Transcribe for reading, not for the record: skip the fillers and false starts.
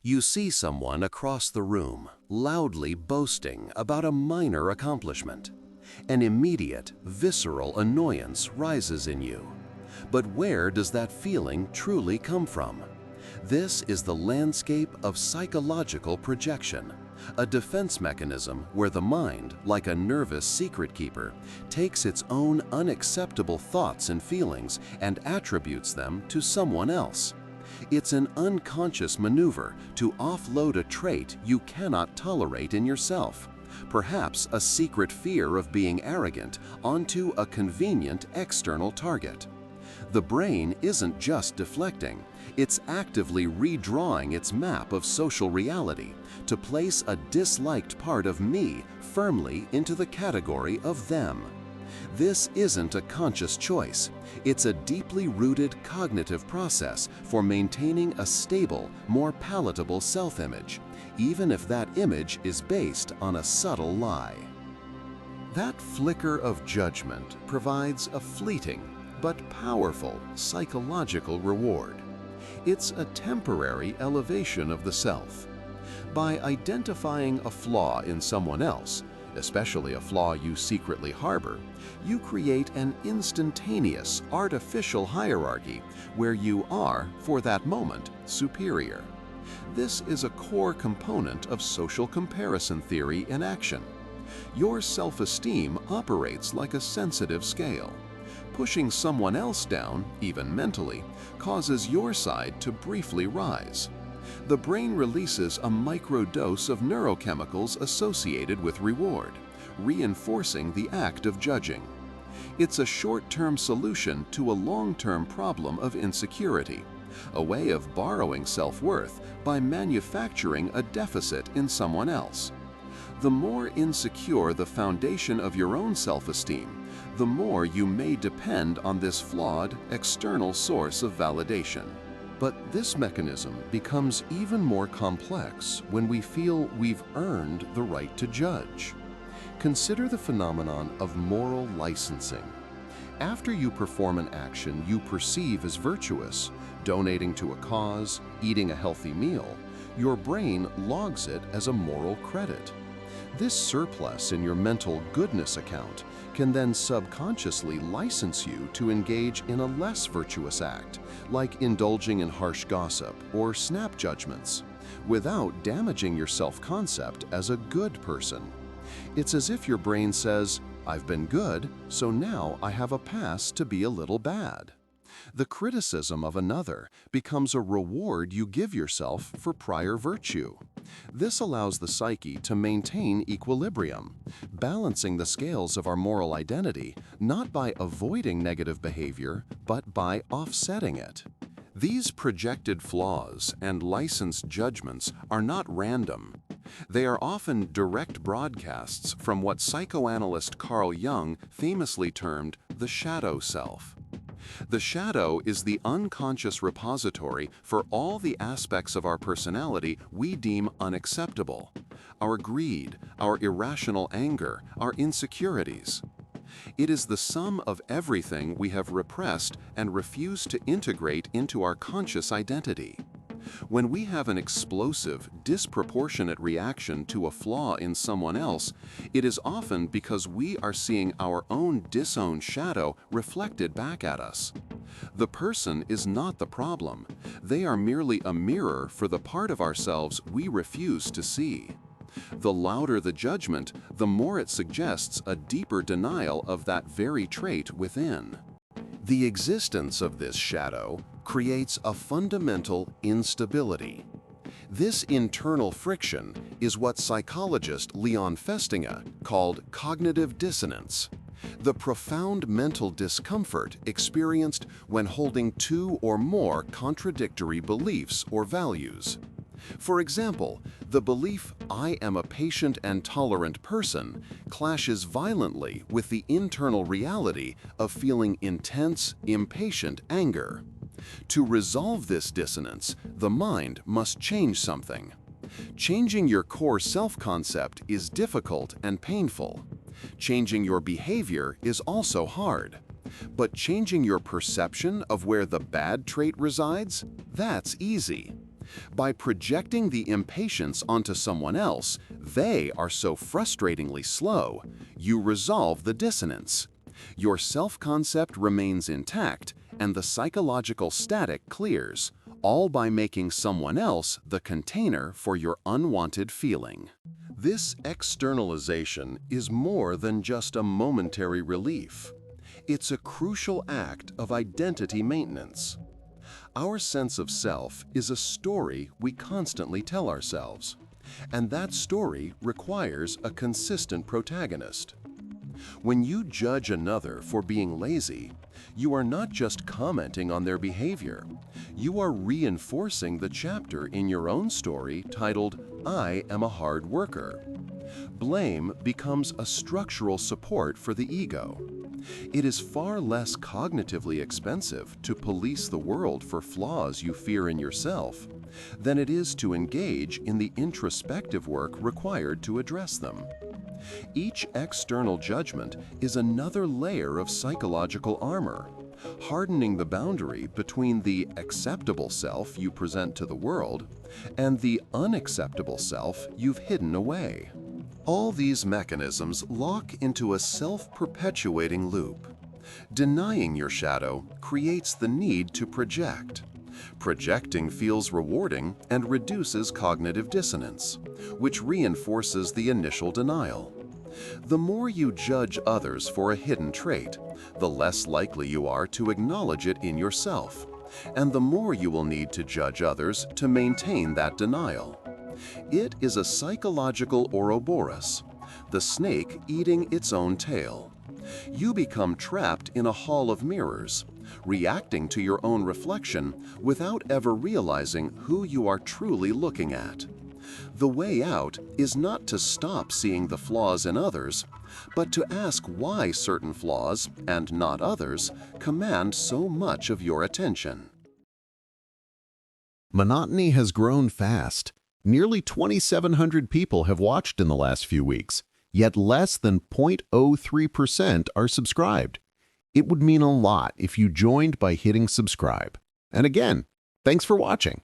You see someone across the room loudly boasting about a minor accomplishment. An immediate, visceral annoyance rises in you. But where does that feeling truly come from? This is the landscape of psychological projection, a defense mechanism where the mind, like a nervous secret keeper, takes its own unacceptable thoughts and feelings and attributes them to someone else. It's an unconscious maneuver to offload a trait you cannot tolerate in yourself, perhaps a secret fear of being arrogant, onto a convenient external target. The brain isn't just deflecting, it's actively redrawing its map of social reality to place a disliked part of me firmly into the category of them. This isn't a conscious choice. It's a deeply rooted cognitive process for maintaining a stable, more palatable self-image, even if that image is based on a subtle lie. That flicker of judgment provides a fleeting but powerful psychological reward. It's a temporary elevation of the self. By identifying a flaw in someone else, especially a flaw you secretly harbor, you create an instantaneous, artificial hierarchy where you are, for that moment, superior. This is a core component of social comparison theory in action. Your self-esteem operates like a sensitive scale. Pushing someone else down, even mentally, causes your side to briefly rise. The brain releases a microdose of neurochemicals associated with reward, reinforcing the act of judging. It's a short-term solution to a long-term problem of insecurity, a way of borrowing self-worth by manufacturing a deficit in someone else. The more insecure the foundation of your own self-esteem, the more you may depend on this flawed, external source of validation. But this mechanism becomes even more complex when we feel we've earned the right to judge. Consider the phenomenon of moral licensing. After you perform an action you perceive as virtuous, donating to a cause, eating a healthy meal, your brain logs it as a moral credit. This surplus in your mental goodness account can then subconsciously license you to engage in a less virtuous act, like indulging in harsh gossip or snap judgments, without damaging your self-concept as a good person. It's as if your brain says, "I've been good, so now I have a pass to be a little bad." The criticism of another becomes a reward you give yourself for prior virtue. This allows the psyche to maintain equilibrium, balancing the scales of our moral identity, not by avoiding negative behavior, but by offsetting it. These projected flaws and licensed judgments are not random. They are often direct broadcasts from what psychoanalyst Carl Jung famously termed the shadow self. The shadow is the unconscious repository for all the aspects of our personality we deem unacceptable: our greed, our irrational anger, our insecurities. It is the sum of everything we have repressed and refused to integrate into our conscious identity. When we have an explosive, disproportionate reaction to a flaw in someone else, it is often because we are seeing our own disowned shadow reflected back at us. The person is not the problem. They are merely a mirror for the part of ourselves we refuse to see. The louder the judgment, the more it suggests a deeper denial of that very trait within. The existence of this shadow creates a fundamental instability. This internal friction is what psychologist Leon Festinger called cognitive dissonance, the profound mental discomfort experienced when holding two or more contradictory beliefs or values. For example, the belief "I am a patient and tolerant person" clashes violently with the internal reality of feeling intense, impatient anger. To resolve this dissonance, the mind must change something. Changing your core self-concept is difficult and painful. Changing your behavior is also hard. But changing your perception of where the bad trait resides, that's easy. By projecting the impatience onto someone else, they are so frustratingly slow, you resolve the dissonance. Your self-concept remains intact, and the psychological static clears, all by making someone else the container for your unwanted feeling. This externalization is more than just a momentary relief. It's a crucial act of identity maintenance. Our sense of self is a story we constantly tell ourselves, and that story requires a consistent protagonist. When you judge another for being lazy, you are not just commenting on their behavior. You are reinforcing the chapter in your own story titled, "I am a hard worker." Blame becomes a structural support for the ego. It is far less cognitively expensive to police the world for flaws you fear in yourself than it is to engage in the introspective work required to address them. Each external judgment is another layer of psychological armor, hardening the boundary between the acceptable self you present to the world and the unacceptable self you've hidden away. All these mechanisms lock into a self-perpetuating loop. Denying your shadow creates the need to project. Projecting feels rewarding and reduces cognitive dissonance, which reinforces the initial denial. The more you judge others for a hidden trait, the less likely you are to acknowledge it in yourself, and the more you will need to judge others to maintain that denial. It is a psychological Ouroboros, the snake eating its own tail. You become trapped in a hall of mirrors, reacting to your own reflection without ever realizing who you are truly looking at. The way out is not to stop seeing the flaws in others, but to ask why certain flaws, and not others, command so much of your attention. Monotony has grown fast. Nearly 2,700 people have watched in the last few weeks, yet less than 0.03% are subscribed. It would mean a lot if you joined by hitting subscribe. And again, thanks for watching.